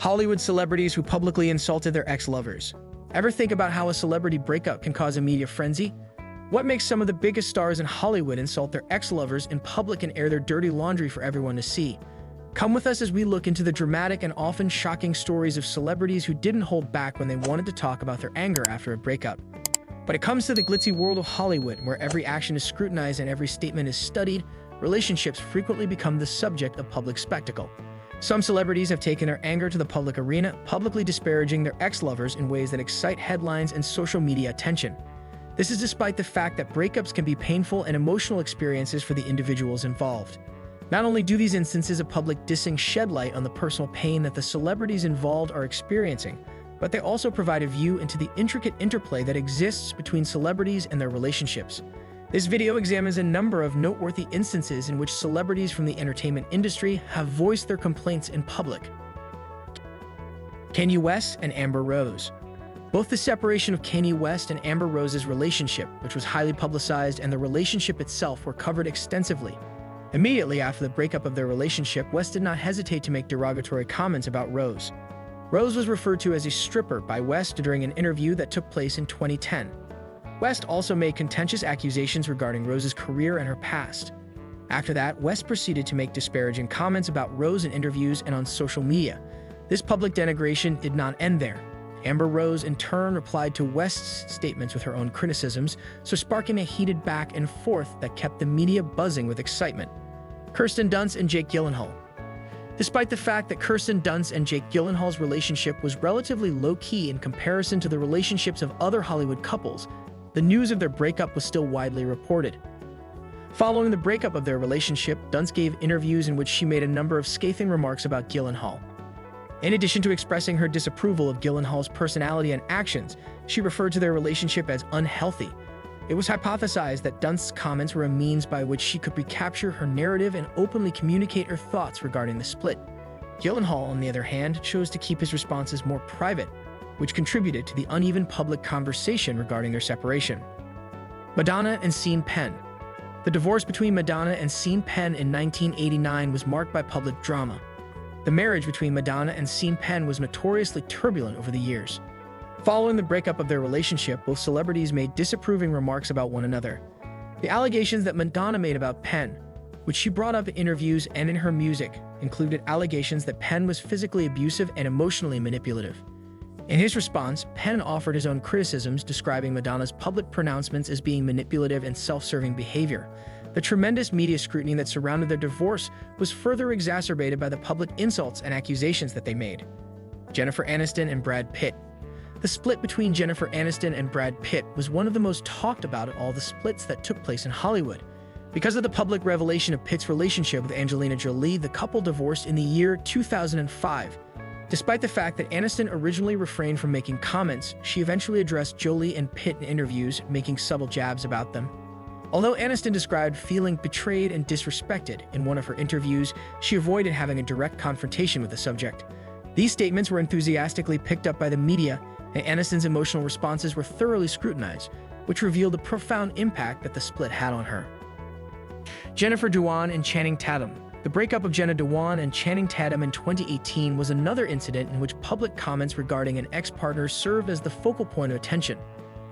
Hollywood celebrities who publicly insulted their ex-lovers. Ever think about how a celebrity breakup can cause a media frenzy? What makes some of the biggest stars in Hollywood insult their ex-lovers in public and air their dirty laundry for everyone to see? Come with us as we look into the dramatic and often shocking stories of celebrities who didn't hold back when they wanted to talk about their anger after a breakup. But it comes to the glitzy world of Hollywood, where every action is scrutinized and every statement is studied, relationships frequently become the subject of public spectacle. Some celebrities have taken their anger to the public arena, publicly disparaging their ex-lovers in ways that excite headlines and social media attention. This is despite the fact that breakups can be painful and emotional experiences for the individuals involved. Not only do these instances of public dissing shed light on the personal pain that the celebrities involved are experiencing, but they also provide a view into the intricate interplay that exists between celebrities and their relationships. This video examines a number of noteworthy instances in which celebrities from the entertainment industry have voiced their complaints in public. Kanye West and Amber Rose. Both the separation of Kanye West and Amber Rose's relationship, which was highly publicized, and the relationship itself were covered extensively. Immediately after the breakup of their relationship, West did not hesitate to make derogatory comments about Rose. Rose was referred to as a stripper by West during an interview that took place in 2010. West also made contentious accusations regarding Rose's career and her past. After that, West proceeded to make disparaging comments about Rose in interviews and on social media. This public denigration did not end there. Amber Rose, in turn, replied to West's statements with her own criticisms, so sparking a heated back and forth that kept the media buzzing with excitement. Kirsten Dunst and Jake Gyllenhaal. Despite the fact that Kirsten Dunst and Jake Gyllenhaal's relationship was relatively low-key in comparison to the relationships of other Hollywood couples, the news of their breakup was still widely reported. Following the breakup of their relationship, Dunst gave interviews in which she made a number of scathing remarks about Gyllenhaal. In addition to expressing her disapproval of Gyllenhaal's personality and actions, she referred to their relationship as unhealthy. It was hypothesized that Dunst's comments were a means by which she could recapture her narrative and openly communicate her thoughts regarding the split. Gyllenhaal, on the other hand, chose to keep his responses more private, which contributed to the uneven public conversation regarding their separation. Madonna and Sean Penn. The divorce between Madonna and Sean Penn in 1989 was marked by public drama. The marriage between Madonna and Sean Penn was notoriously turbulent over the years. Following the breakup of their relationship, both celebrities made disapproving remarks about one another. The allegations that Madonna made about Penn, which she brought up in interviews and in her music, included allegations that Penn was physically abusive and emotionally manipulative. In his response, Penn offered his own criticisms, describing Madonna's public pronouncements as being manipulative and self-serving behavior. The tremendous media scrutiny that surrounded their divorce was further exacerbated by the public insults and accusations that they made. Jennifer Aniston and Brad Pitt. The split between Jennifer Aniston and Brad Pitt was one of the most talked about of all the splits that took place in Hollywood. Because of the public revelation of Pitt's relationship with Angelina Jolie, the couple divorced in the year 2005. Despite the fact that Aniston originally refrained from making comments, she eventually addressed Jolie and Pitt in interviews, making subtle jabs about them. Although Aniston described feeling betrayed and disrespected in one of her interviews, she avoided having a direct confrontation with the subject. These statements were enthusiastically picked up by the media, and Aniston's emotional responses were thoroughly scrutinized, which revealed the profound impact that the split had on her. Jennifer Dewan and Channing Tatum. The breakup of Jenna Dewan and Channing Tatum in 2018 was another incident in which public comments regarding an ex-partner served as the focal point of attention.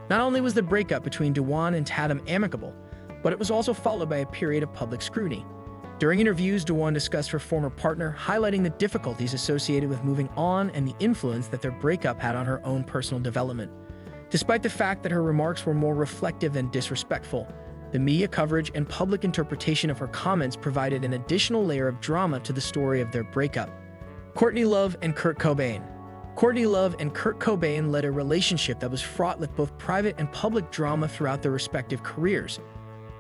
Not only was the breakup between Dewan and Tatum amicable, but it was also followed by a period of public scrutiny. During interviews, Dewan discussed her former partner, highlighting the difficulties associated with moving on and the influence that their breakup had on her own personal development. Despite the fact that her remarks were more reflective than disrespectful, the media coverage and public interpretation of her comments provided an additional layer of drama to the story of their breakup. Courtney Love and Kurt Cobain. Courtney Love and Kurt Cobain led a relationship that was fraught with both private and public drama throughout their respective careers.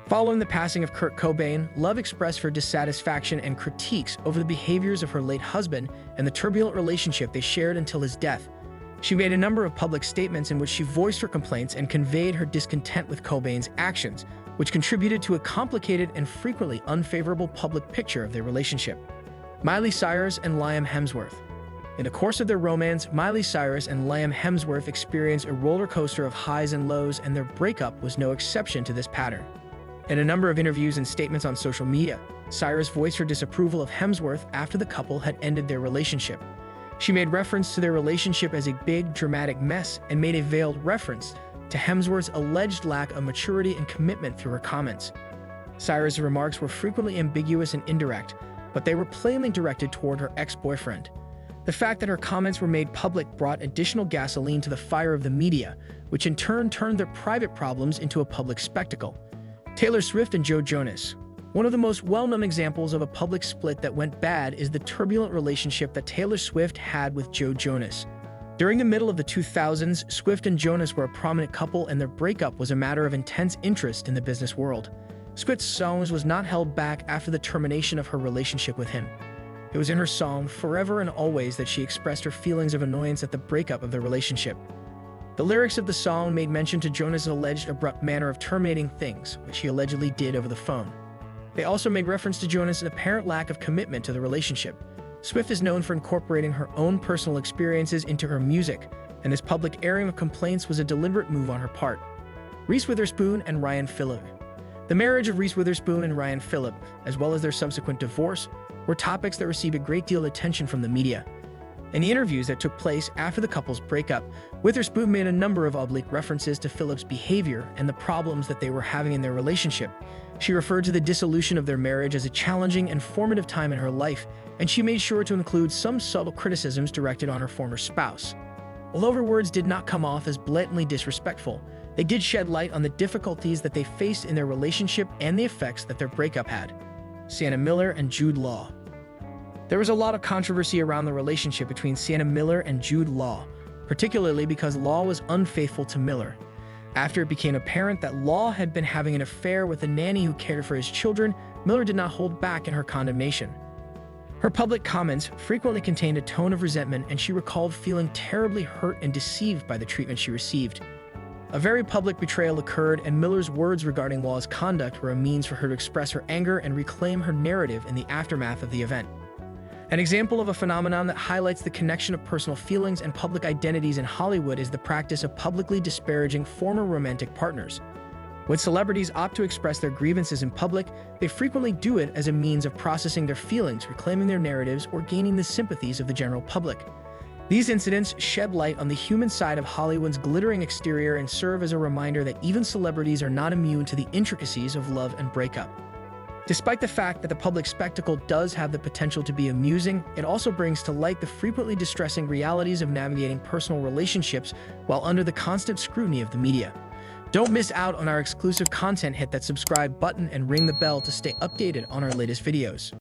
Following the passing of Kurt Cobain, Love expressed her dissatisfaction and critiques over the behaviors of her late husband and the turbulent relationship they shared until his death. She made a number of public statements in which she voiced her complaints and conveyed her discontent with Cobain's actions, which contributed to a complicated and frequently unfavorable public picture of their relationship. Miley Cyrus and Liam Hemsworth. In the course of their romance, Miley Cyrus and Liam Hemsworth experienced a roller coaster of highs and lows, and their breakup was no exception to this pattern. In a number of interviews and statements on social media, Cyrus voiced her disapproval of Hemsworth after the couple had ended their relationship. She made reference to their relationship as a big, dramatic mess and made a veiled reference to Hemsworth's alleged lack of maturity and commitment through her comments. Cyrus' remarks were frequently ambiguous and indirect, but they were plainly directed toward her ex-boyfriend. The fact that her comments were made public brought additional gasoline to the fire of the media, which in turn turned their private problems into a public spectacle. Taylor Swift and Joe Jonas. One of the most well-known examples of a public split that went bad is the turbulent relationship that Taylor Swift had with Joe Jonas. During the middle of the 2000s, Swift and Jonas were a prominent couple, and their breakup was a matter of intense interest in the business world. Swift's songs was not held back after the termination of her relationship with him. It was in her song, Forever and Always, that she expressed her feelings of annoyance at the breakup of their relationship. The lyrics of the song made mention to Jonas' alleged abrupt manner of terminating things, which he allegedly did over the phone. They also made reference to Jonas' apparent lack of commitment to the relationship. Swift is known for incorporating her own personal experiences into her music, and this public airing of complaints was a deliberate move on her part. Reese Witherspoon and Ryan Phillippe. The marriage of Reese Witherspoon and Ryan Phillippe, as well as their subsequent divorce, were topics that received a great deal of attention from the media. In the interviews that took place after the couple's breakup, Witherspoon made a number of oblique references to Phillippe's behavior and the problems that they were having in their relationship. She referred to the dissolution of their marriage as a challenging and formative time in her life, and she made sure to include some subtle criticisms directed on her former spouse. Although her words did not come off as blatantly disrespectful, they did shed light on the difficulties that they faced in their relationship and the effects that their breakup had. Sienna Miller and Jude Law. There was a lot of controversy around the relationship between Sienna Miller and Jude Law, particularly because Law was unfaithful to Miller. After it became apparent that Law had been having an affair with a nanny who cared for his children, Miller did not hold back in her condemnation. Her public comments frequently contained a tone of resentment, and she recalled feeling terribly hurt and deceived by the treatment she received. A very public betrayal occurred, and Miller's words regarding Law's conduct were a means for her to express her anger and reclaim her narrative in the aftermath of the event. An example of a phenomenon that highlights the connection of personal feelings and public identities in Hollywood is the practice of publicly disparaging former romantic partners. When celebrities opt to express their grievances in public, they frequently do it as a means of processing their feelings, reclaiming their narratives, or gaining the sympathies of the general public. These incidents shed light on the human side of Hollywood's glittering exterior and serve as a reminder that even celebrities are not immune to the intricacies of love and breakup. Despite the fact that the public spectacle does have the potential to be amusing, it also brings to light the frequently distressing realities of navigating personal relationships while under the constant scrutiny of the media. Don't miss out on our exclusive content. Hit that subscribe button and ring the bell to stay updated on our latest videos.